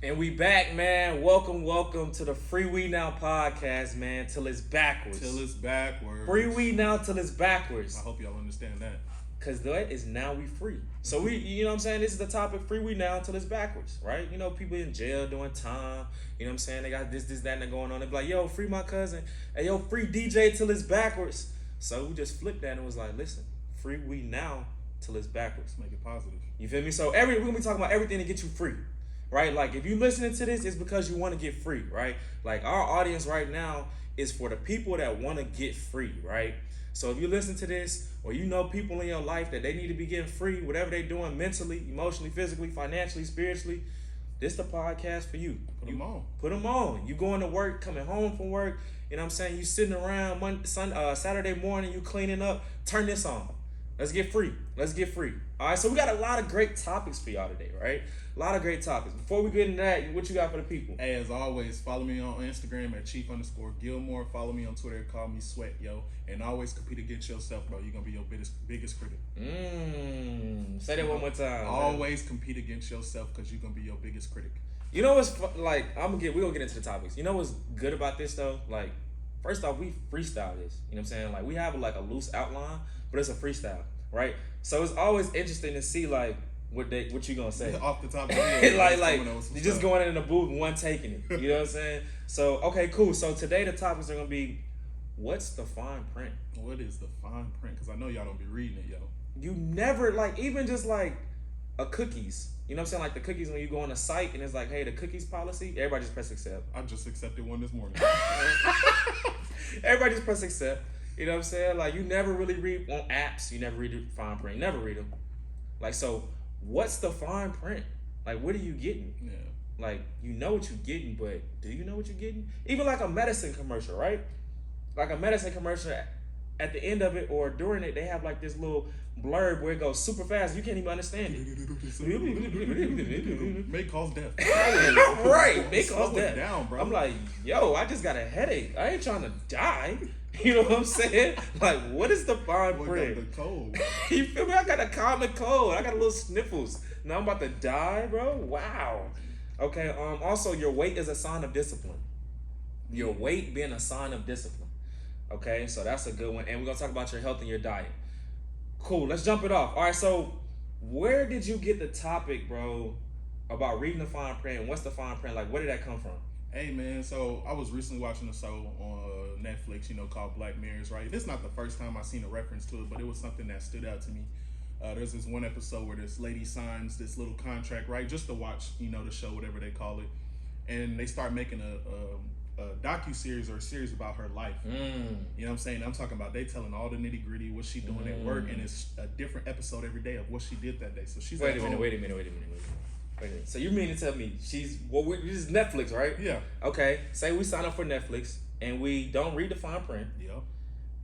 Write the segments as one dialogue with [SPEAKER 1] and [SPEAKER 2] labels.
[SPEAKER 1] And we back, man. Welcome to the Freewenow podcast, man. Till it's backwards. Freewenow till it's backwards.
[SPEAKER 2] I hope y'all understand that.
[SPEAKER 1] Cause that is now we free. So we, you know what I'm saying? This is the topic, Freewenow till it's backwards, right? You know, people in jail doing time. You know what I'm saying? They got this, that, and that going on. They be like, yo, free my cousin. Hey, yo, free DJ till it's backwards. So we just flipped that and was like, listen, Freewenow till it's backwards.
[SPEAKER 2] Make it positive.
[SPEAKER 1] You feel me? So we're gonna be talking about everything to get you free. Right? Like, if you're listening to this, it's because you want to get free, right? Like, our audience right now is for the people that want to get free, right? So if you listen to this, or you know people in your life that they need to be getting free, whatever they're doing mentally, emotionally, physically, financially, spiritually, this the podcast for you.
[SPEAKER 2] Put them on.
[SPEAKER 1] Put them on. You going to work, coming home from work, you know what I'm saying? You sitting around Saturday morning, you cleaning up, turn this on. Let's get free. Let's get free. All right, so we got a lot of great topics for y'all today, right? A lot of great topics. Before we get into that, what you got for the people?
[SPEAKER 2] Hey, as always, follow me on Instagram at Chief_Gilmore. Follow me on Twitter. Call me Sweat, yo. And always compete against yourself, bro. You're going to be your biggest critic.
[SPEAKER 1] Say that one more time.
[SPEAKER 2] Always compete against yourself because you're going to be your biggest critic.
[SPEAKER 1] You know what's like? we're gonna get into the topics. You know what's good about this though? Like, first off, we freestyle this. You know what I'm saying? Like, we have like a loose outline, but it's a freestyle, right? So it's always interesting to see like what you gonna say
[SPEAKER 2] off the top of the head.
[SPEAKER 1] like you just going in the booth and one taking it. You know what I'm saying? So okay, cool. So today the topics are gonna be, what's the fine print?
[SPEAKER 2] What is the fine print? Because I know y'all don't be reading it, yo.
[SPEAKER 1] You never, like, even just like a cookies. You know what I'm saying? Like the cookies, when you go on a site and it's like, hey, the cookies policy, everybody just press accept.
[SPEAKER 2] I just accepted one this morning.
[SPEAKER 1] Everybody just press accept. You know what I'm saying? Like, you never really read on apps. You never read the fine print. You never read them. Like, so what's the fine print? Like, what are you getting?
[SPEAKER 2] Yeah.
[SPEAKER 1] Like, you know what you're getting, but do you know what you're getting? Even like a medicine commercial, right? Like a medicine commercial, at the end of it or during it, they have like this little blurb where it goes super fast. You can't even understand it.
[SPEAKER 2] May cause death.
[SPEAKER 1] Right, may cause death.
[SPEAKER 2] Down, bro.
[SPEAKER 1] I'm like, yo, I just got a headache. I ain't trying to die. You know what I'm saying? Like, what is the fine print?
[SPEAKER 2] The cold.
[SPEAKER 1] You feel me? I got a common cold. I got a little sniffles. Now I'm about to die, bro. Wow. Okay. Also, your weight is a sign of discipline. Your weight being a sign of discipline. Okay, so that's a good one. And we're gonna talk about your health and your diet. Cool. Let's jump it off. All right. So, where did you get the topic, bro, about reading the fine print? What's the fine print? Like, where did that come from?
[SPEAKER 2] Hey, man, so I was recently watching a show on Netflix, called Black Mirrors, right? This is not the first time I've seen a reference to it, but it was something that stood out to me. There's this one episode where this lady signs this little contract, right, just to watch, the show, whatever they call it, and they start making a docu-series or a series about her life. You know what I'm saying? I'm talking about they telling all the nitty-gritty, what she doing at work, and it's a different episode every day of what she did that day. So she's
[SPEAKER 1] Wait a minute. So you mean to tell me this is Netflix, right?
[SPEAKER 2] Yeah.
[SPEAKER 1] Okay. Say we sign up for Netflix and we don't read the fine print.
[SPEAKER 2] Yep.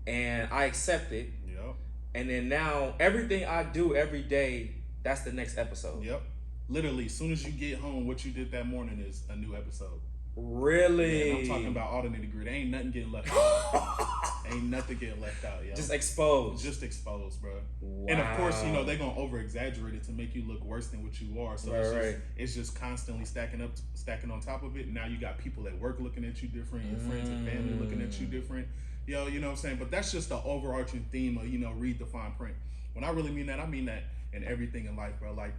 [SPEAKER 1] And I accept it.
[SPEAKER 2] Yep.
[SPEAKER 1] And then now everything I do every day, that's the next episode.
[SPEAKER 2] Yep. Literally, as soon as you get home, what you did that morning is a new episode.
[SPEAKER 1] Really?
[SPEAKER 2] Yeah, I'm talking about all the nitty gritty. Ain't nothing getting left out. Ain't nothing getting left out, yo.
[SPEAKER 1] Just exposed.
[SPEAKER 2] Just exposed, bro.
[SPEAKER 1] Wow.
[SPEAKER 2] And of course, they're gonna over exaggerate it to make you look worse than what you are. So it's just constantly stacking on top of it. Now you got people at work looking at you different, your friends and family looking at you different. Yo, you know what I'm saying? But that's just the overarching theme of, read the fine print. When I really mean that, I mean that in everything in life, bro. Like,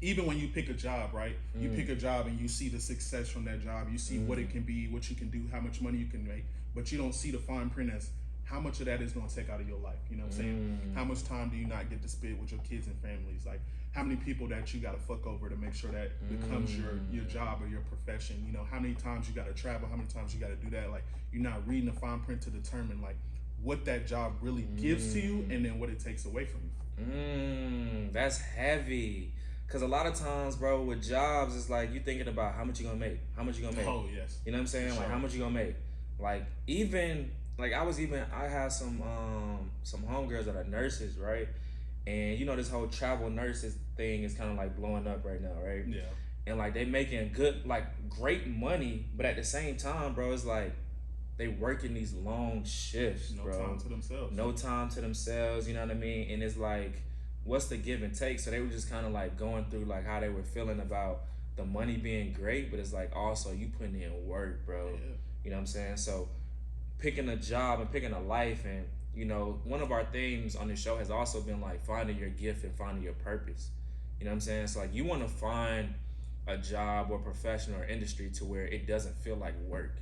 [SPEAKER 2] even when you pick a job, right? You pick a job and you see the success from that job. You see what it can be, what you can do, how much money you can make. But you don't see the fine print as how much of that is going to take out of your life. You know what I'm saying? How much time do you not get to spend with your kids and families? Like, how many people that you got to fuck over to make sure that becomes your job or your profession? How many times you got to travel? How many times you got to do that? Like, you're not reading the fine print to determine, like, what that job really gives to you and then what it takes away from you.
[SPEAKER 1] That's heavy. Because a lot of times, bro, with jobs, it's like you thinking about how much you gonna make. How much you gonna make.
[SPEAKER 2] Oh, yes.
[SPEAKER 1] You know what I'm saying?
[SPEAKER 2] Sure.
[SPEAKER 1] Like, how much you gonna make. Like, even, like, I had some homegirls that are nurses, right? And, this whole travel nurses thing is kind of, like, blowing up right now, right?
[SPEAKER 2] Yeah.
[SPEAKER 1] And, like, they making good, like, great money, but at the same time, bro, it's like they working these long shifts, bro.
[SPEAKER 2] No time to themselves.
[SPEAKER 1] No time to themselves, you know what I mean? And it's like, what's the give and take? So they were just kind of like going through like how they were feeling about the money being great, but it's like also you putting in work, bro.
[SPEAKER 2] Yeah.
[SPEAKER 1] You know what I'm saying? So picking a job and picking a life, and you know, one of our themes on the show has also been like finding your gift and finding your purpose. You know what I'm saying? It's like you want to find a job or profession or industry to where it doesn't feel like work.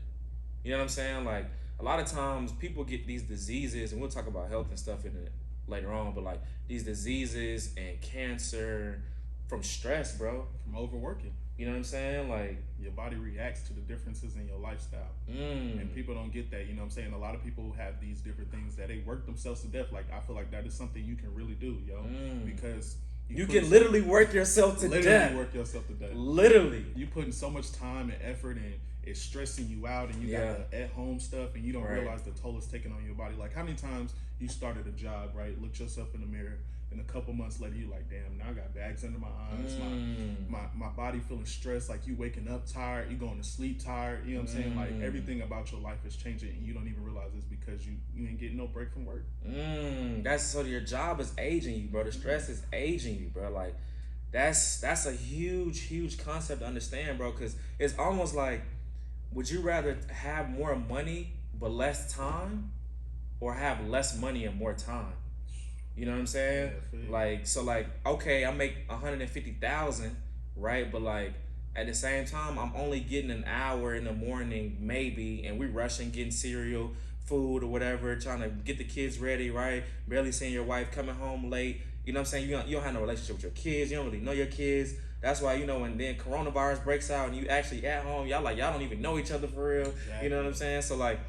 [SPEAKER 1] You know what I'm saying? Like a lot of times people get these diseases, and we'll talk about health and stuff in it later on, but like these diseases and cancer from stress, bro.
[SPEAKER 2] From overworking.
[SPEAKER 1] You know what I'm saying? Like
[SPEAKER 2] your body reacts to the differences in your lifestyle. And people don't get that. You know what I'm saying? A lot of people have these different things that they work themselves to death. Like I feel like that is something you can really do, yo. Because
[SPEAKER 1] you can literally work yourself to death.
[SPEAKER 2] Literally work yourself to death.
[SPEAKER 1] Literally.
[SPEAKER 2] You putting so much time and effort in, it's stressing you out, and you got the at-home stuff, and you don't realize the toll it's taking on your body. Like how many times you started a job, right? Looked yourself in the mirror, and a couple months later, you like, damn, now I got bags under my eyes. My body feeling stressed. Like you waking up tired, you going to sleep tired. You know what I'm saying? Like everything about your life is changing, and you don't even realize it's because you ain't getting no break from work.
[SPEAKER 1] That's so your job is aging you, bro. The stress is aging you, bro. Like that's a huge concept to understand, bro. Because it's almost like, would you rather have more money but less time, or have less money and more time? You know what I'm saying?
[SPEAKER 2] Yeah,
[SPEAKER 1] like, so like, okay, I make 150,000, right? But like at the same time, I'm only getting an hour in the morning, maybe, and we rushing, getting cereal, food or whatever, trying to get the kids ready, right? Barely seeing your wife, coming home late. You know what I'm saying? You don't have no relationship with your kids. You don't really know your kids. That's why, you know, when then coronavirus breaks out and you actually at home, y'all don't even know each other for real.
[SPEAKER 2] Exactly.
[SPEAKER 1] You know what I'm saying? So like,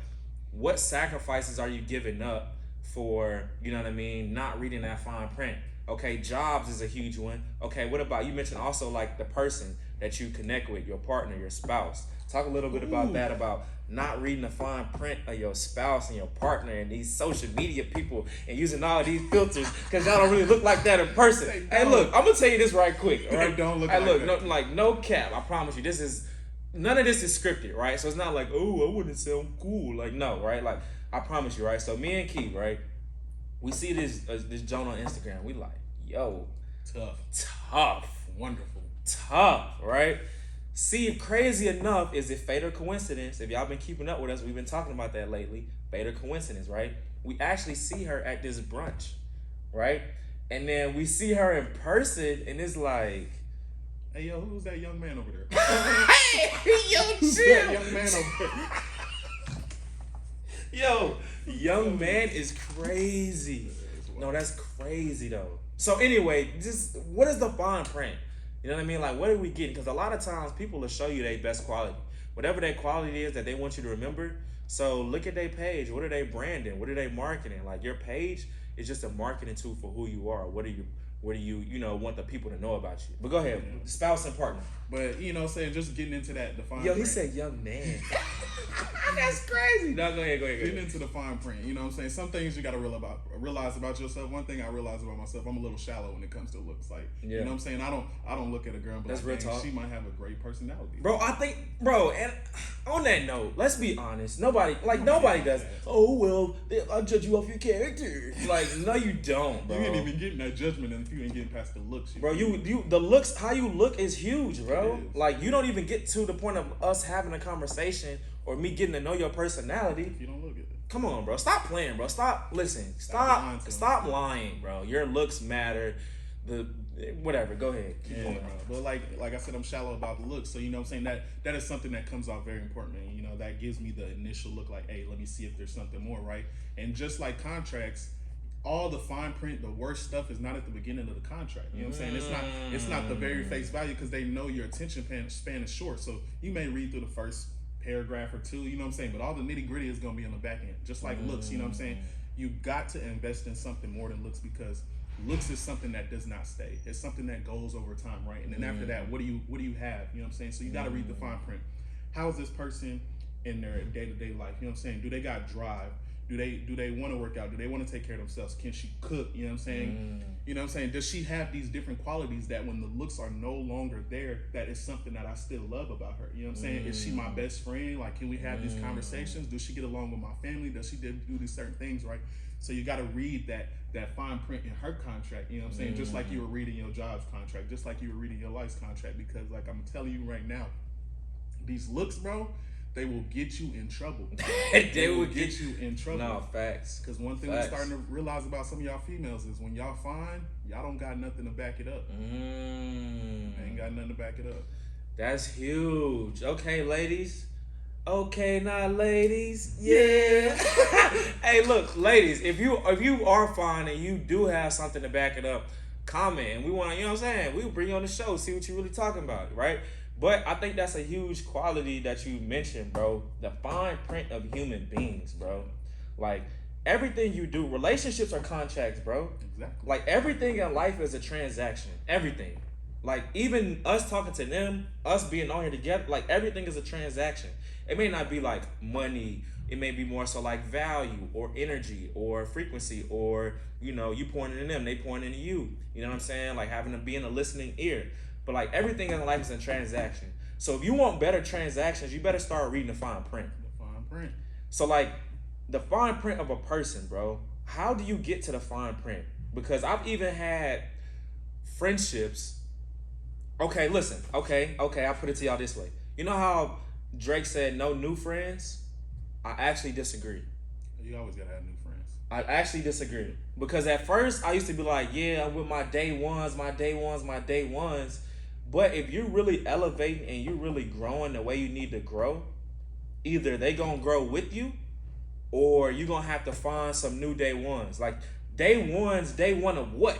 [SPEAKER 1] what sacrifices are you giving up for, you know what I mean, not reading that fine print? Okay, jobs is a huge one. Okay, what about, you mentioned also like the person that you connect with, your partner, your spouse. Talk a little bit about that, about not reading the fine print of your spouse and your partner and these social media people and using all these filters because y'all don't really look like that in person. Hey, look, I'm gonna tell you this right quick. All right?
[SPEAKER 2] Don't look
[SPEAKER 1] hey,
[SPEAKER 2] like
[SPEAKER 1] look,
[SPEAKER 2] that.
[SPEAKER 1] No cap. I promise you, none of this is scripted, right? So it's not like, oh, I wouldn't sound cool. Like, no, right? Like, I promise you, right? So me and Key, right? We see this Joan on Instagram. We like, yo, tough,
[SPEAKER 2] wonderful,
[SPEAKER 1] tough, right? See, crazy enough, is it fate or coincidence? If y'all been keeping up with us, we've been talking about that lately. Fate or coincidence, right? We actually see her at this brunch, right? And then we see her in person, and it's like,
[SPEAKER 2] hey, yo, who's that young man over there?
[SPEAKER 1] Hey, yo,
[SPEAKER 2] who's
[SPEAKER 1] chill.
[SPEAKER 2] that young man over there?
[SPEAKER 1] Yo, young man is crazy. No, that's crazy though. So anyway, just what is the fine print? You know what I mean? Like, what are we getting? Because a lot of times people will show you their best quality, whatever their quality is that they want you to remember. So look at their page. What are they branding? What are they marketing? Like, your page is just a marketing tool for who you are. What do you want the people to know about you? But go ahead, spouse and partner.
[SPEAKER 2] But you know, saying just getting into that the fine
[SPEAKER 1] Yo,
[SPEAKER 2] print.
[SPEAKER 1] he said young man. That's crazy. No, go ahead.
[SPEAKER 2] Getting into the fine print, you know what I'm saying? Some things you gotta realize about yourself. One thing I realize about myself, I'm a little shallow when it comes to looks. Like, you know what I'm saying? I don't look at a girl and be
[SPEAKER 1] that's
[SPEAKER 2] like,
[SPEAKER 1] real talk.
[SPEAKER 2] She might have a great personality.
[SPEAKER 1] Bro, I think, and on that note, let's be honest. Nobody does. Oh, well, I'll judge you off your character. Like, no, you don't, bro.
[SPEAKER 2] You ain't even getting that judgment if you ain't getting past the looks.
[SPEAKER 1] Bro, the looks, how you look is huge, bro. Like, you don't even get to the point of us having a conversation or me getting to know your personality.
[SPEAKER 2] If you don't look at it.
[SPEAKER 1] Come on, bro. Stop playing, bro. Stop lying, bro. Your looks matter. Whatever. Go ahead. Keep going,
[SPEAKER 2] bro. But like I said, I'm shallow about the looks. So you know what I'm saying, that is something that comes out very important, man. You know, that gives me the initial look like, hey, let me see if there's something more, right? And just like contracts, all the fine print, the worst stuff is not at the beginning of the contract. You know what I'm saying? It's not the very face value, because they know your attention span is short. So you may read through the first paragraph or two, you know what I'm saying? But all the nitty gritty is gonna be on the back end, just like looks. You know what I'm saying? You got to invest in something more than looks, because looks is something that does not stay. It's something that goes over time, right? And then after that, what do you have? You know what I'm saying? So you got to read the fine print. How is this person in their day-to-day life? You know what I'm saying? Do they got drive? Do they want to work out? Do they want to take care of themselves? Can she cook? You know what I'm saying? You know what I'm saying? Does she have these different qualities that when the looks are no longer there, that is something that I still love about her? You know what I'm saying? Is she my best friend? Like, can we have these conversations? Does she get along with my family? Does she do these certain things, right? So you got to read that fine print in her contract, you know what I'm saying? Just like you were reading your job's contract, just like you were reading your life's contract, because like I'm telling you right now, these looks, bro, they will get you in trouble.
[SPEAKER 1] They will get
[SPEAKER 2] you in trouble.
[SPEAKER 1] No, facts.
[SPEAKER 2] Because one thing we're starting to realize about some of y'all females is when y'all fine, y'all don't got nothing to back it up. Ain't got nothing to back it up.
[SPEAKER 1] That's huge. Okay, ladies. Okay, now, ladies. Yeah. Hey, look, ladies. If you are fine and you do have something to back it up, comment. And we want to, you know what I'm saying? We'll bring you on the show, see what you're really talking about, right? But I think that's a huge quality that you mentioned, bro. The fine print of human beings, bro. Like, everything you do, relationships are contracts, bro.
[SPEAKER 2] Exactly.
[SPEAKER 1] Like, everything in life is a transaction. Everything. Like, even us talking to them, us being on here together, like, everything is a transaction. It may not be like money. It may be more so like value or energy or frequency or, you know, you pointing in them, they pointing into you. You know what I'm saying? Like, having to be in a listening ear. But like, everything in life is a transaction. So if you want better transactions, you better start reading the fine print.
[SPEAKER 2] The fine print.
[SPEAKER 1] So like, the fine print of a person, bro, how do you get to the fine print? Because I've even had friendships. Okay, listen. Okay, I'll put it to y'all this way. You know how Drake said no new friends? I actually disagree.
[SPEAKER 2] You always gotta have new friends.
[SPEAKER 1] I actually disagree. Because at first I used to be like, yeah, I'm with my day ones. But if you're really elevating and you're really growing the way you need to grow, either they gonna grow with you or you're gonna have to find some new day ones. Like, day one of what?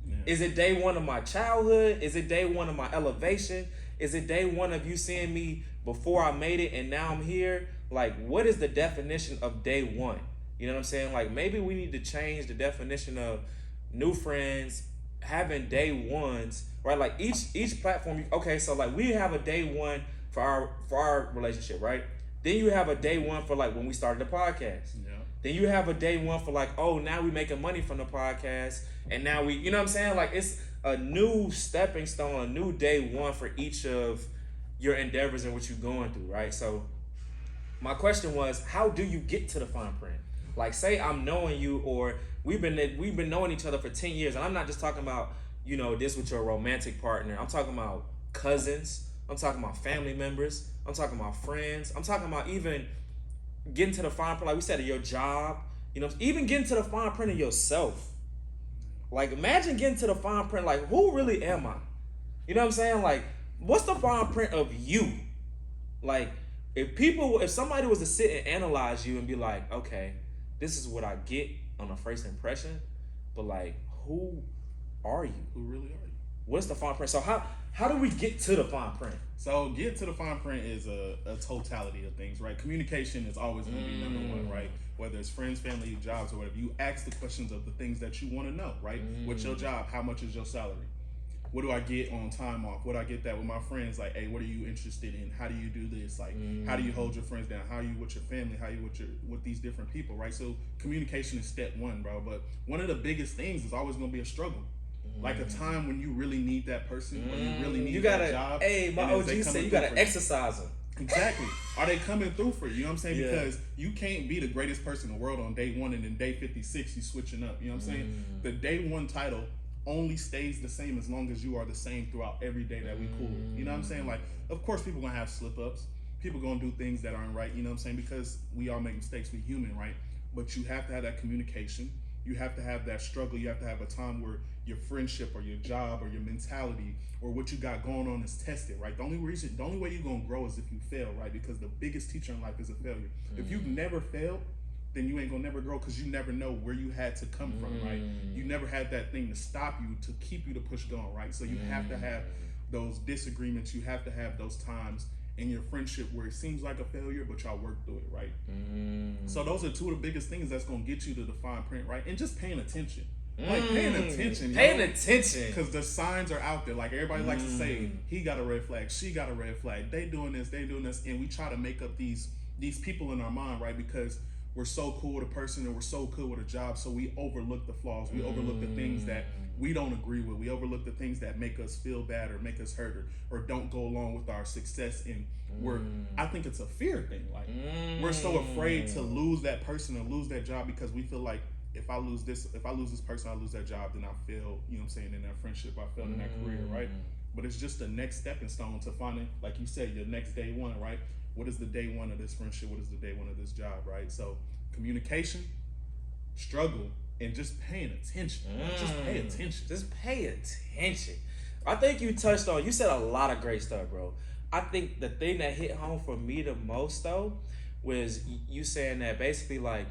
[SPEAKER 1] Yeah. Is it day one of my childhood? Is it day one of my elevation? Is it day one of you seeing me before I made it and now I'm here? Like, what is the definition of day one? You know what I'm saying? Like, maybe we need to change the definition of new friends, having day ones, right? Like, each platform, okay, so like we have a day one for our relationship, right? Then you have a day one for like when we started the podcast.
[SPEAKER 2] Yeah.
[SPEAKER 1] Then you have a day one for like, oh, now we making money from the podcast, and now we, you know what I'm saying? Like, it's a new stepping stone, a new day one for each of your endeavors and what you're going through, right? So my question was, how do you get to the fine print? Like, say I'm knowing you, or we've been knowing each other for 10 years, and I'm not just talking about, you know, this with your romantic partner. I'm talking about cousins. I'm talking about family members. I'm talking about friends. I'm talking about even getting to the fine print, like we said, of your job. You know, even getting to the fine print of yourself. Like, imagine getting to the fine print, like, who really am I? You know what I'm saying? Like, what's the fine print of you? Like, if somebody was to sit and analyze you and be like, okay, this is what I get on a first impression, but like, who are you?
[SPEAKER 2] Who really are you?
[SPEAKER 1] What's the fine print? So how do we get to the fine print?
[SPEAKER 2] So get to the fine print is a totality of things, right? Communication is always going to be number one, right? Whether it's friends, family, jobs, or whatever. You ask the questions of the things that you want to know, right? What's your job? How much is your salary? What do I get on time off? What do I get that with my friends? Like, hey, what are you interested in? How do you do this? Like, how do you hold your friends down? How are you with your family? How are you with these different people, right? So communication is step one, bro. But one of the biggest things is always going to be a struggle. Like a time when you really need that person, when you really need that job.
[SPEAKER 1] Hey, my OG said you gotta exercise them.
[SPEAKER 2] Exactly. Are they coming through for you? You know what I'm saying? Yeah. Because you can't be the greatest person in the world on day one and then day 56 you switching up. You know what I'm saying? The day one title only stays the same as long as you are the same throughout every day that we cool. You know what I'm saying? Like, of course people gonna have slip ups. People gonna do things that aren't right, you know what I'm saying? Because we all make mistakes, we human, right? But you have to have that communication. You have to have that struggle. You have to have a time where your friendship or your job or your mentality or what you got going on is tested, right? The only way you're gonna grow is if you fail, right? Because the biggest teacher in life is a failure. If you've never failed, then you ain't gonna never grow because you never know where you had to come from, right? You never had that thing to stop you, to keep you to push going, right? So you have to have those disagreements. You have to have those times in your friendship where it seems like a failure, but y'all work through it, right? So those are two of the biggest things that's gonna get you to the fine print, right? And just paying attention. Like paying attention. Because the signs are out there. Like everybody likes to say, he got a red flag, she got a red flag, they doing this, and we try to make up these people in our mind, right? Because we're so cool with a person and we're so cool with a job, so we overlook the flaws. We overlook the things that we don't agree with. We overlook the things that make us feel bad or make us hurt or don't go along with our success. And I think it's a fear thing. Like we're so afraid to lose that person or lose that job because we feel like if I lose this person, I lose that job, then I fail, you know what I'm saying, in that friendship, I failed in that career, right? But it's just the next stepping stone to finding, like you said, your next day one, right? What is the day one of this friendship? What is the day one of this job, right? So communication, struggle, and just paying attention. Just pay attention.
[SPEAKER 1] Just pay attention. I think you said a lot of great stuff, bro. I think the thing that hit home for me the most, though, was you saying that basically, like,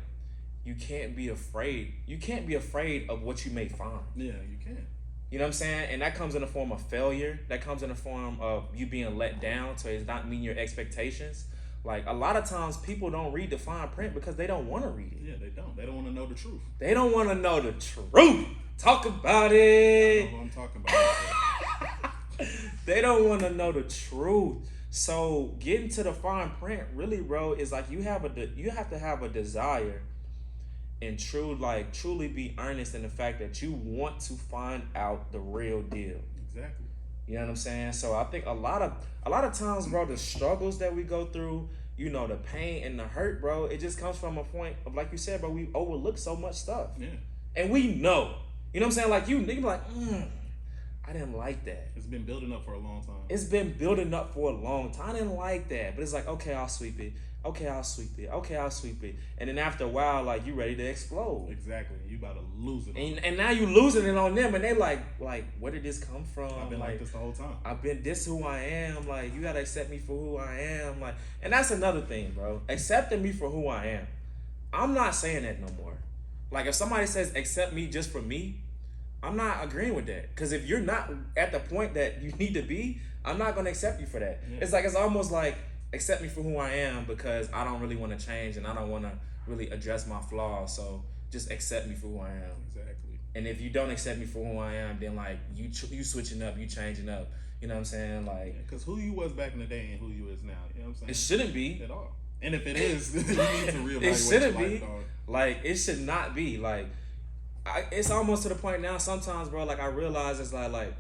[SPEAKER 1] you can't be afraid. You can't be afraid of what you may find.
[SPEAKER 2] Yeah, you can.
[SPEAKER 1] You know what I'm saying? And that comes in the form of failure. That comes in the form of you being let down, so it's not meeting your expectations. Like, a lot of times people don't read the fine print because they don't want to read it.
[SPEAKER 2] Yeah, they don't. They don't want to know the truth.
[SPEAKER 1] They don't want to know the truth. Talk about it.
[SPEAKER 2] I know what I'm talking about.
[SPEAKER 1] They don't want to know the truth. So getting to the fine print, really, bro, is like you have to have a desire and truly be earnest in the fact that you want to find out the real deal.
[SPEAKER 2] Exactly.
[SPEAKER 1] You know what I'm saying? So I think a lot of times, bro, the struggles that we go through, you know, the pain and the hurt, bro, it just comes from a point of, like you said, bro, we overlook so much stuff.
[SPEAKER 2] Yeah.
[SPEAKER 1] And we know. You know what I'm saying? Like, you nigga be like, I didn't like that.
[SPEAKER 2] It's been building up for a long time.
[SPEAKER 1] It's been building up for a long time. I didn't like that. But it's like, okay, I'll sweep it. Okay, I'll sweep it. Okay, I'll sweep it. And then after a while, like, you ready to explode.
[SPEAKER 2] Exactly. You about to lose it.
[SPEAKER 1] And now you losing it on them. And they like, where did this come from?
[SPEAKER 2] I've been like this the whole time.
[SPEAKER 1] This who I am. Like, you got to accept me for who I am. Like, and that's another thing, bro. Accepting me for who I am. I'm not saying that no more. Like, if somebody says accept me just for me, I'm not agreeing with that. Because if you're not at the point that you need to be, I'm not going to accept you for that. Yeah. It's almost like, accept me for who I am because I don't really want to change and I don't want to really address my flaws. So just accept me for who I am.
[SPEAKER 2] Exactly.
[SPEAKER 1] And if you don't accept me for who I am, then like you switching up, you changing up. You know what I'm saying? Like,
[SPEAKER 2] because who you was back in the day and who you is now. You know what I'm saying?
[SPEAKER 1] It shouldn't be
[SPEAKER 2] at all. And if it is, you need to reevaluate.
[SPEAKER 1] It shouldn't
[SPEAKER 2] your
[SPEAKER 1] be.
[SPEAKER 2] life, dog.
[SPEAKER 1] Like, it should not be. Like, it's almost to the point now. Sometimes, bro, like I realize it's like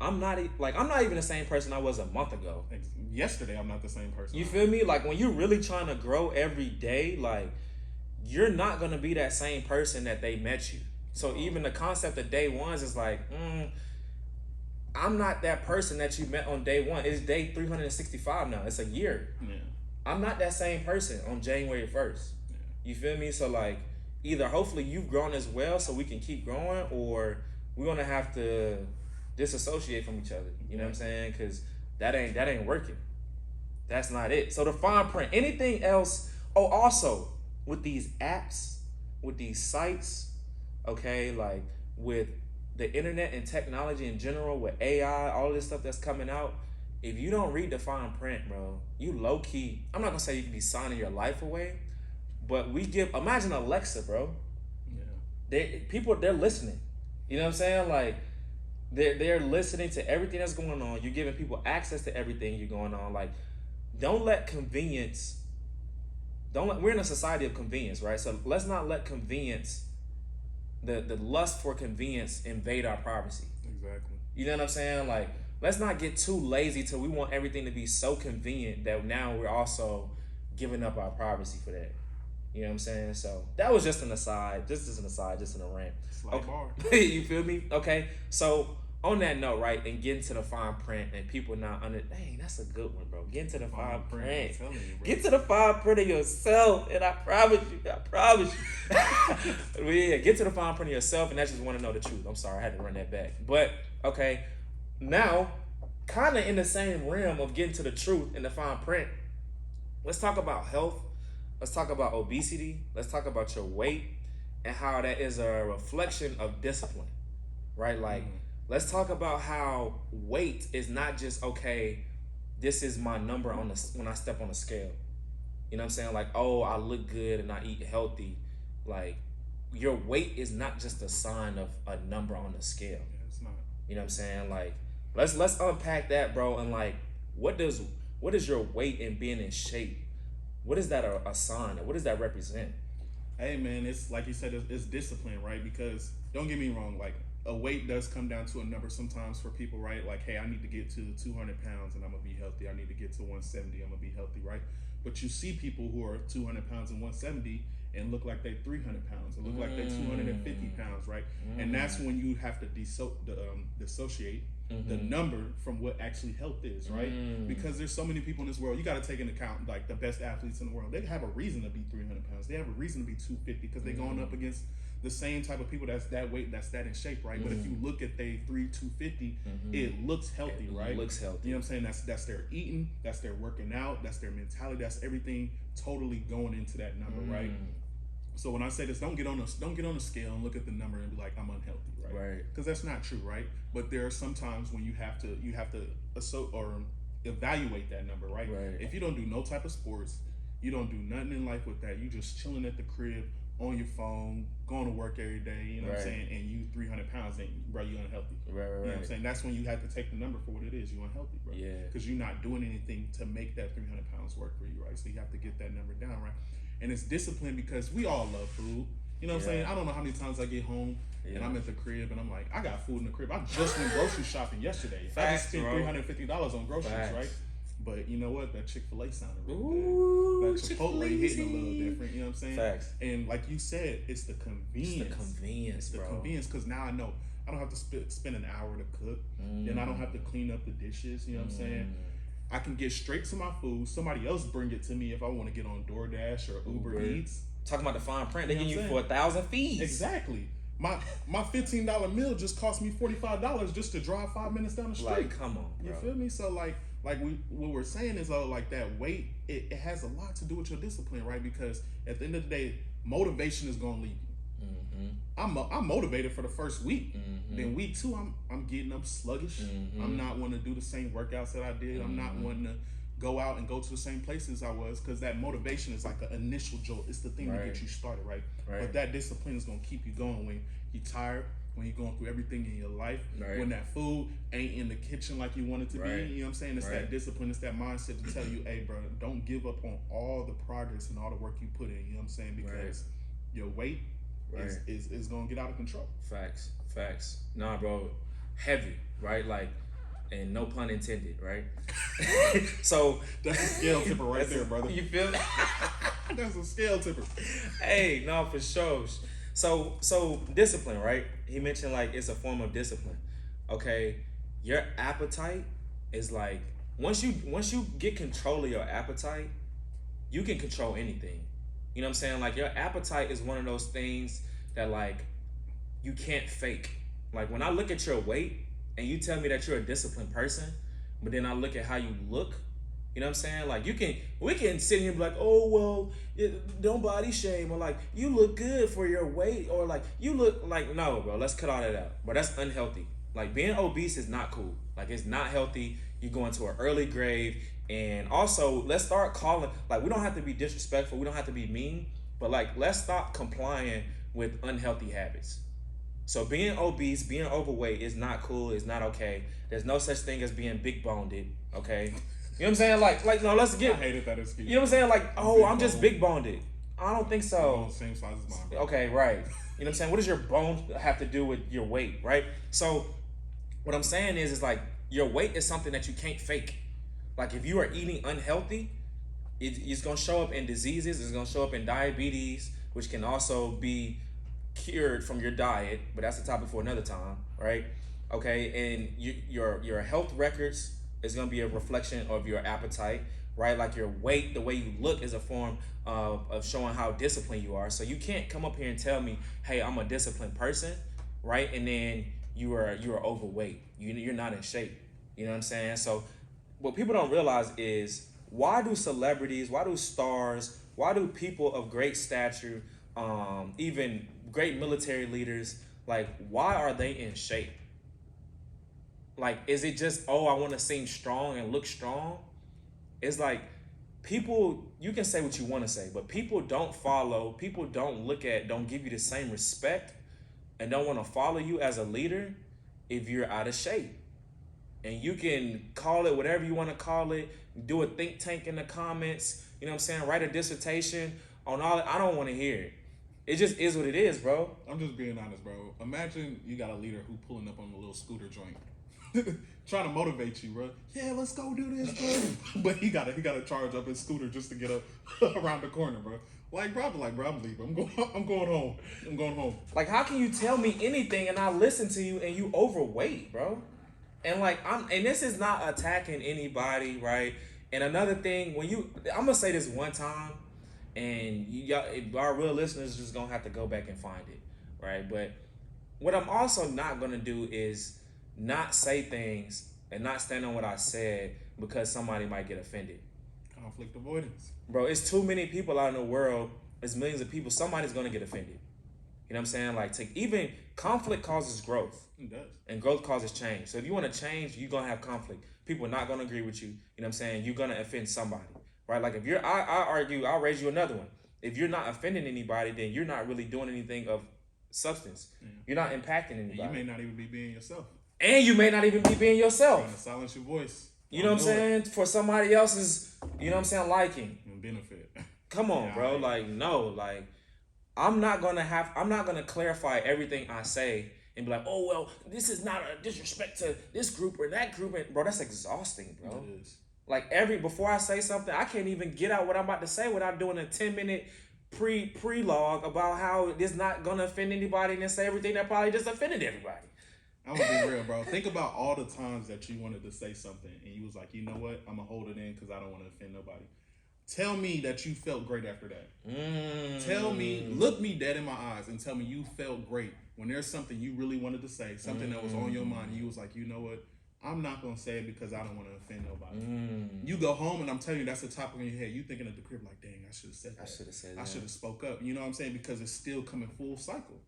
[SPEAKER 1] I'm not even the same person I was a month ago.
[SPEAKER 2] Yesterday, I'm not the same person.
[SPEAKER 1] You feel me? Like, when you're really trying to grow every day, like, you're not going to be that same person that they met you. So even the concept of day ones is like, I'm not that person that you met on day one. It's day 365 now. It's a year.
[SPEAKER 2] Yeah.
[SPEAKER 1] I'm not that same person on January 1st. Yeah. You feel me? So, like, either hopefully you've grown as well so we can keep growing, or we're going to have to disassociate from each other. You know what I'm saying? Because that ain't working. That's not it. So the fine print. Anything else? Oh, also with these apps, with these sites, okay, like with the internet and technology in general, with AI, all this stuff that's coming out. If you don't read the fine print, bro, you low key. I'm not gonna say you can be signing your life away, but imagine Alexa, bro. Yeah. They're listening. You know what I'm saying? Like, they're listening to everything that's going on. You're giving people access to everything you're going on. Like, we're in a society of convenience, right? So let's not let convenience, the lust for convenience, invade our privacy. Exactly. You know what I'm saying? Like, let's not get too lazy till we want everything to be so convenient that now we're also giving up our privacy for that. You know what I'm saying? So that was just an aside, just in a rant.
[SPEAKER 2] Slight bar.
[SPEAKER 1] You feel me? Okay. So on that note, right, and getting to the fine print and people not dang, that's a good one, bro. Get to the fine print.
[SPEAKER 2] I'm telling you, bro.
[SPEAKER 1] Get to the fine print of yourself, and I promise you. Well, yeah, get to the fine print of yourself, and that's just want to know the truth. I'm sorry, I had to run that back. But, okay, now, kind of in the same realm of getting to the truth in the fine print, let's talk about health. Let's talk about obesity. Let's talk about your weight and how that is a reflection of discipline, right? Like, let's talk about how weight is not just, okay, this is my number when I step on the scale. You know what I'm saying? Like, oh, I look good and I eat healthy. Like, your weight is not just a sign of a number on the scale.
[SPEAKER 2] Yeah, it's not.
[SPEAKER 1] You know what I'm saying? Like, let's unpack that, bro. And like, what is your weight and being in shape? What is that a sign of? What does that represent?
[SPEAKER 2] Hey man, it's like you said, it's discipline, right? Because don't get me wrong, like a weight does come down to a number sometimes for people, right? Like, hey, I need to get to 200 pounds and I'm gonna be healthy. I need to get to 170, I'm gonna be healthy, right? But you see people who are 200 pounds and 170 and look like they 300 pounds and look like they 250 pounds, right? And that's when you have to dissociate the number from what actually health is, right? Because there's so many people in this world. You got to take into account like the best athletes in the world. They have a reason to be 300 pounds. They have a reason to be 250 because they're going up against the same type of people that's that weight, that's that in shape, right? But if you look at they 250, it looks healthy, right?
[SPEAKER 1] It looks healthy.
[SPEAKER 2] You know what I'm saying? That's their eating, that's their working out, that's their mentality, that's everything totally going into that number, right? So when I say this, don't get on the scale and look at the number and be like, I'm unhealthy, right?
[SPEAKER 1] Right.
[SPEAKER 2] Because that's not true, right? But there are some times when you have to evaluate that number, right? If you don't do no type of sports, you don't do nothing in life with that, you just chilling at the crib on your phone, going to work every day, you know what I'm saying, and you 300 pounds, and bro, you unhealthy. You know what I'm saying? That's when you have to take the number for what it is. You unhealthy, bro.
[SPEAKER 1] Yeah.
[SPEAKER 2] Because you're not doing anything to make that 300 pounds work for you, right? So you have to get that number down, right? And it's discipline because we all love food. You know what I'm saying? I don't know how many times I get home and I'm at the crib and I'm like, I got food in the crib. I just went grocery shopping yesterday. I just spent $350 on groceries, right? But you know what? That Chick-fil-A sounded really good. That Chipotle hitting a little different. You know what I'm saying?
[SPEAKER 1] Facts.
[SPEAKER 2] And like you said, it's the convenience.
[SPEAKER 1] It's the
[SPEAKER 2] convenience because now I know I don't have to spend an hour to cook. Then I don't have to clean up the dishes. You know what I'm saying? I can get straight to my food. Somebody else bring it to me if I want to get on DoorDash or Uber Eats.
[SPEAKER 1] Talking about the fine print, they give you for 1,000 fees.
[SPEAKER 2] Exactly. My $15 meal just cost me $45 just to drive 5 minutes down the street.
[SPEAKER 1] Like, come on, bro.
[SPEAKER 2] You feel me? So what we're saying is like that weight, it has a lot to do with your discipline, right? Because at the end of the day, motivation is gonna leave you. I'm motivated for the first week. Then week 2, I'm getting up sluggish. I'm not wanting to do the same workouts that I did. I'm not wanting to go out and go to the same places I was, because that motivation is like an initial jolt. It's the thing to get you started, right? But that discipline is gonna keep you going when you're tired, when you're going through everything in your life, when that food ain't in the kitchen like you want it to be. You know what I'm saying? It's that discipline, it's that mindset to tell you, hey bro, don't give up on all the progress and all the work you put in. You know what I'm saying? Because your weight is gonna get out of control.
[SPEAKER 1] Facts. Nah, bro, heavy, right? Like, and no pun intended, right? So
[SPEAKER 2] that's a scale tipper right there, brother.
[SPEAKER 1] You feel me?
[SPEAKER 2] That's a scale tipper.
[SPEAKER 1] Hey, no, for sure. So discipline, right? He mentioned like it's a form of discipline. Okay, your appetite is like once you get control of your appetite, you can control anything. You know what I'm saying? Like your appetite is one of those things that like you can't fake. Like when I look at your weight and you tell me that you're a disciplined person, but then I look at how you look, you know what I'm saying? Like we can sit here and be like, oh, well, don't body shame, or like, you look good for your weight, or like, you look like, no, bro, let's cut all that out. But that's unhealthy. Like being obese is not cool. Like it's not healthy. You go into an early grave. And also, let's start calling, like, we don't have to be disrespectful, we don't have to be mean, but like, let's stop complying with unhealthy habits. So being obese, being overweight is not cool, it's not okay. There's no such thing as being big boned, okay? You know what I'm saying? Like no, let's get.
[SPEAKER 2] I hated that excuse.
[SPEAKER 1] You know what I'm saying? Like, oh, I'm just big boned. I don't think so.
[SPEAKER 2] Same size as mine.
[SPEAKER 1] Okay, right. You know what I'm saying? What does your bones have to do with your weight, right? So what I'm saying is like your weight is something that you can't fake. Like if you are eating unhealthy, it's gonna show up in diseases. It's gonna show up in diabetes, which can also be cured from your diet. But that's a topic for another time, right? Okay, and your health records is gonna be a reflection of your appetite, right? Like your weight, the way you look is a form of showing how disciplined you are. So you can't come up here and tell me, hey, I'm a disciplined person, right? And then you are overweight. You're not in shape. You know what I'm saying? So what people don't realize is why do celebrities, why do stars, why do people of great stature, even great military leaders, like why are they in shape? Like, is it just, oh, I want to seem strong and look strong? It's like people, you can say what you want to say, but people don't follow, people don't give you the same respect and don't want to follow you as a leader if you're out of shape. And you can call it whatever you want to call it, do a think tank in the comments, you know what I'm saying? Write a dissertation on all it. I don't want to hear it. It just is what it is, bro.
[SPEAKER 2] I'm just being honest, bro. Imagine you got a leader who pulling up on a little scooter joint, trying to motivate you, bro. Yeah, let's go do this, bro. But he gotta charge up his scooter just to get up around the corner, bro. Like, bro, I'm leaving. I'm going home. I'm going home.
[SPEAKER 1] Like, how can you tell me anything and I listen to you and you overweight, bro? And like, and this is not attacking anybody, right? And another thing, I'm gonna say this one time, and our real listeners just gonna have to go back and find it, right? But what I'm also not gonna do is not say things and not stand on what I said because somebody might get offended.
[SPEAKER 2] Conflict avoidance.
[SPEAKER 1] Bro, it's too many people out in the world. There's millions of people. Somebody's gonna get offended. You know what I'm saying? Like, even conflict causes growth.
[SPEAKER 2] It does. And
[SPEAKER 1] growth causes change. So if you want to change, you're gonna have conflict. People are not gonna agree with you. You know what I'm saying? You're gonna offend somebody. Right? Like, if I argue, I'll raise you another one. If you're not offending anybody, then you're not really doing anything of substance. Yeah. You're not impacting anybody.
[SPEAKER 2] And you may not even be being yourself.
[SPEAKER 1] And you may not even be being yourself.
[SPEAKER 2] Trying to silence your voice.
[SPEAKER 1] You know what I'm saying? For somebody else's, you know what I'm saying, liking.
[SPEAKER 2] And benefit.
[SPEAKER 1] Come on, yeah, bro. Like, no. Like, I'm not gonna clarify everything I say and be like, oh, well, this is not a disrespect to this group or that group. And, bro, that's exhausting, bro.
[SPEAKER 2] It is.
[SPEAKER 1] Like, before I say something, I can't even get out what I'm about to say without doing a 10-minute pre-log about how it's not going to offend anybody and then say everything that probably just offended everybody.
[SPEAKER 2] I'm going to be real, bro. Think about all the times that you wanted to say something and you was like, you know what? I'm going to hold it in because I don't want to offend nobody. Tell me that you felt great after that. Tell me, look me dead in my eyes and tell me you felt great when there's something you really wanted to say, something that was on your mind, and you was like, you know what? I'm not going to say it because I don't want to offend nobody. You go home and I'm telling you that's the topic in your head. You thinking at the crib like, dang, I should have said that. I should have spoke up. You know what I'm saying? Because it's still coming full cycle.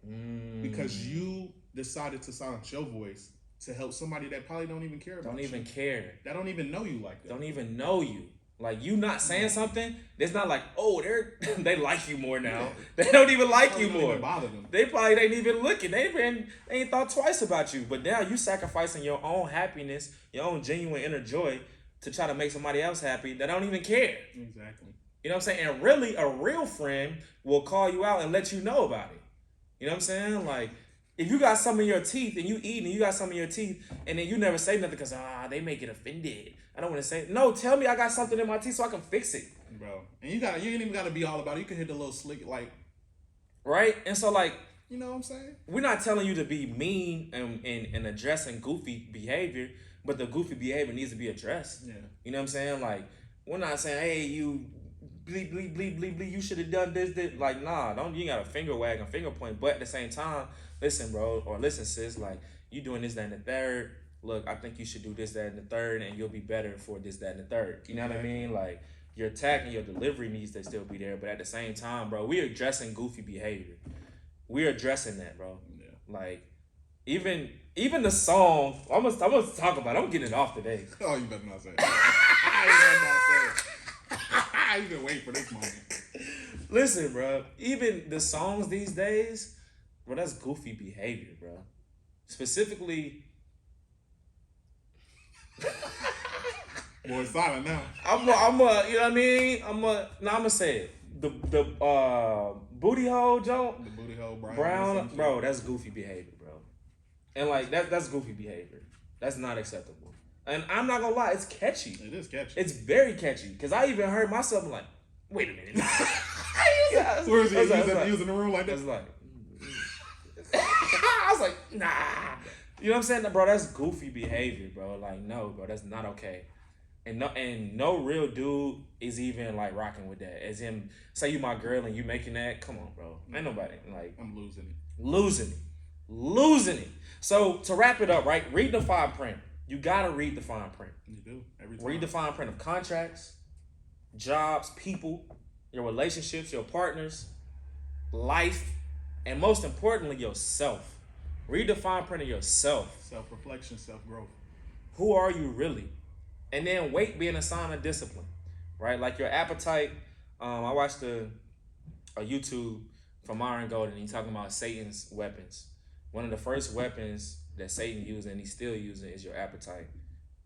[SPEAKER 2] Because you decided to silence your voice to help somebody that probably don't even care about you.
[SPEAKER 1] Don't even care.
[SPEAKER 2] That don't even know you like that.
[SPEAKER 1] Don't even know you. Like, you not saying something, it's not like, oh, they like you more now. Yeah. They don't even like you more.
[SPEAKER 2] Bother them.
[SPEAKER 1] They probably ain't even looking. They ain't thought twice about you. But now you sacrificing your own happiness, your own genuine inner joy to try to make somebody else happy that don't even care.
[SPEAKER 2] Exactly.
[SPEAKER 1] You know what I'm saying? And really, a real friend will call you out and let you know about it. You know what I'm saying? Like, if you got some in your teeth and you eat and you got some in your teeth and then you never say nothing because, they may get offended. I don't want to say it. No, tell me I got something in my teeth so I can fix it.
[SPEAKER 2] Bro. And you ain't even got to be all about it. You can hit the little slick, like.
[SPEAKER 1] Right? And so, like.
[SPEAKER 2] You know what I'm saying?
[SPEAKER 1] We're not telling you to be mean and addressing goofy behavior, but the goofy behavior needs to be addressed.
[SPEAKER 2] Yeah.
[SPEAKER 1] You know what I'm saying? Like, we're not saying, hey, you bleep, bleep, bleep, bleep, bleep, you should have done this. Like, nah, you got a finger wag and finger point. But at the same time, listen, bro, or listen, sis, like, you doing this, that, and the third. Look, I think you should do this, that, and the third, and you'll be better for this, that, and the third. You know what I mean? Like, your attack and your delivery needs to still be there. But at the same time, bro, we're addressing goofy behavior. We're addressing that, bro. Yeah. Like, even the song, I'm gonna talk about it. I'm getting it off today.
[SPEAKER 2] Oh, you better not say it. You better not say it. You've been waiting for this moment.
[SPEAKER 1] Listen, bro, even the songs these days, bro, that's goofy behavior, bro. Specifically...
[SPEAKER 2] Boy, it's silent now.
[SPEAKER 1] I'm you know what I mean? I'm gonna say it. The booty hole joke.
[SPEAKER 2] The booty hole
[SPEAKER 1] brown, bro. That's goofy behavior, bro. And like that's goofy behavior. That's not acceptable. And I'm not gonna lie, it's catchy.
[SPEAKER 2] It is catchy.
[SPEAKER 1] It's very catchy. Cause I even heard myself I'm like, wait a minute.
[SPEAKER 2] Where is he? He was in the room like that.
[SPEAKER 1] Like, I was like, nah. You know what I'm saying, bro? That's goofy behavior, bro. Like, no, bro, that's not okay. And no real dude is even like rocking with that. As in, say you my girl and you making that, come on, bro. Ain't nobody like.
[SPEAKER 2] I'm losing
[SPEAKER 1] it. So to wrap it up, right? Read the fine print. You gotta read the fine print.
[SPEAKER 2] You do every time.
[SPEAKER 1] Read the fine print of contracts, jobs, people, your relationships, your partners, life, and most importantly, yourself. Read the fine print of yourself.
[SPEAKER 2] Self-reflection, self-growth.
[SPEAKER 1] Who are you really? And then weight being a sign of discipline, right? Like your appetite. I watched a YouTube from Myron Golden. He's talking about Satan's weapons. One of the first weapons that Satan used and he's still using is your appetite.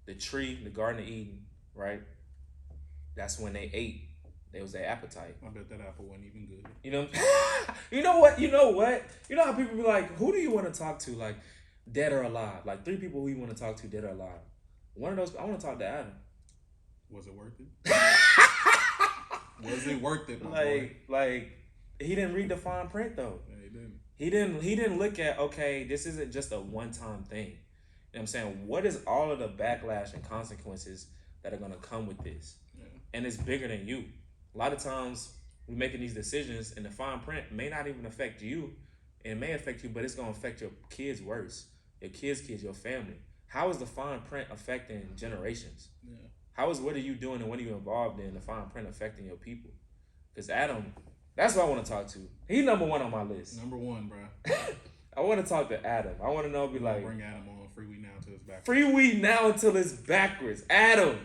[SPEAKER 1] The tree, the Garden of Eden, right? That's when they ate It was their appetite.
[SPEAKER 2] I bet that apple wasn't even good.
[SPEAKER 1] You know, you know what? You know what? You know how people be like, who do you want to talk to? Like, dead or alive? Like 3 people who you want to talk to, dead or alive. One of those, I want to talk to Adam.
[SPEAKER 2] Was it worth it? Was it worth it, my boy?
[SPEAKER 1] Like, he didn't read the fine print though.
[SPEAKER 2] Yeah, he didn't.
[SPEAKER 1] He didn't look at, okay, this isn't just a one-time thing. You know what I'm saying? What is all of the backlash and consequences that are gonna come with this?
[SPEAKER 2] Yeah.
[SPEAKER 1] And it's bigger than you. A lot of times we're making these decisions and the fine print may not even affect you. It may affect you, but it's gonna affect your kids worse. Your kids, your family. How is the fine print affecting generations?
[SPEAKER 2] Yeah.
[SPEAKER 1] What are you doing and what are you involved in the fine print affecting your people? Because Adam, that's what I want to talk to. He's number 1 on my list.
[SPEAKER 2] Number 1, bro.
[SPEAKER 1] I want to talk to Adam. I want to know, be like,
[SPEAKER 2] bring Adam on Freewenow until it's backwards.
[SPEAKER 1] Freewenow until it's backwards. Adam.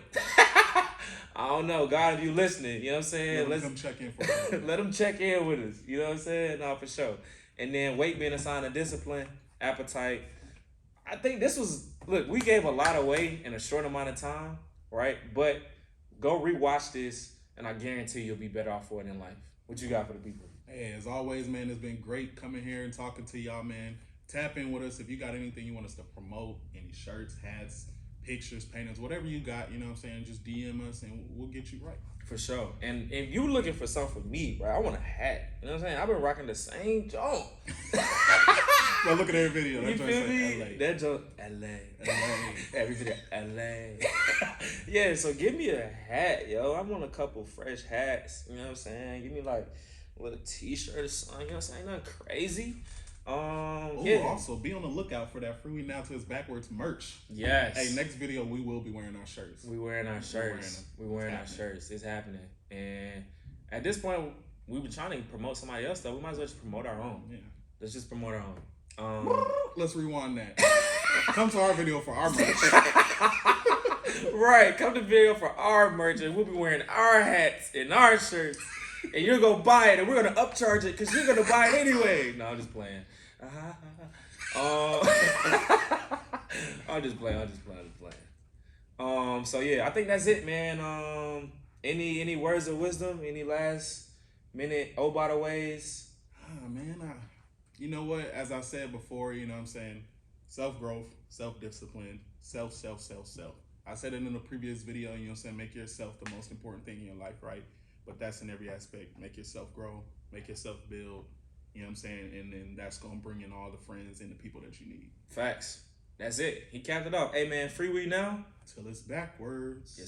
[SPEAKER 1] I don't know. God, if you listening, you know what I'm saying?
[SPEAKER 2] Let him come check in for us.
[SPEAKER 1] Let him check in with us. You know what I'm saying? No, for sure. And then weight being a sign of discipline, appetite. I think this was, look, we gave a lot away in a short amount of time, right? But go rewatch this, and I guarantee you'll be better off for it in life. What you got for the people?
[SPEAKER 2] Hey, as always, man, it's been great coming here and talking to y'all, man. Tap in with us if you got anything you want us to promote, any shirts, hats, pictures, paintings, whatever you got, you know what I'm saying? Just DM us and we'll get you right.
[SPEAKER 1] For sure. And if you looking for something for me, right, I want a hat. You know what I'm saying? I've been rocking the same joint.
[SPEAKER 2] Well, look at every video.
[SPEAKER 1] You feel me?
[SPEAKER 2] LA.
[SPEAKER 1] That joint, LA. Every video, LA. Yeah, so give me a hat, yo. I want a couple fresh hats. You know what I'm saying? Give me like a little t-shirt or something. You know what I'm saying? Nothing crazy. Yeah.
[SPEAKER 2] Also be on the lookout for that Freewenow to his backwards merch.
[SPEAKER 1] Yes.
[SPEAKER 2] Hey, next video we will be wearing our shirts.
[SPEAKER 1] We wearing our shirts. We wearing our shirts. It's happening. And at this point, we were trying to promote somebody else though. We might as well just promote our own.
[SPEAKER 2] Yeah.
[SPEAKER 1] Let's just promote our own.
[SPEAKER 2] Let's rewind that. Come to our video for our merch.
[SPEAKER 1] Right. Come to video for our merch and we'll be wearing our hats and our shirts. And you're going to buy it, and we're going to upcharge it because you're going to buy it anyway. No, I'm just playing. I'm just playing. So, yeah, I think that's it, man. Any words of wisdom? Any last minute by the ways?
[SPEAKER 2] Man, you know what? As I said before, you know what I'm saying? Self-growth, self-discipline, self. I said it in a previous video, you know what I'm saying? Make yourself the most important thing in your life, right? But that's in every aspect. Make yourself grow, make yourself build, you know what I'm saying? And then that's going to bring in all the friends and the people that you need.
[SPEAKER 1] Facts. That's it. He capped it off. Hey, man, Freewenow.
[SPEAKER 2] Till it's backwards. Yes.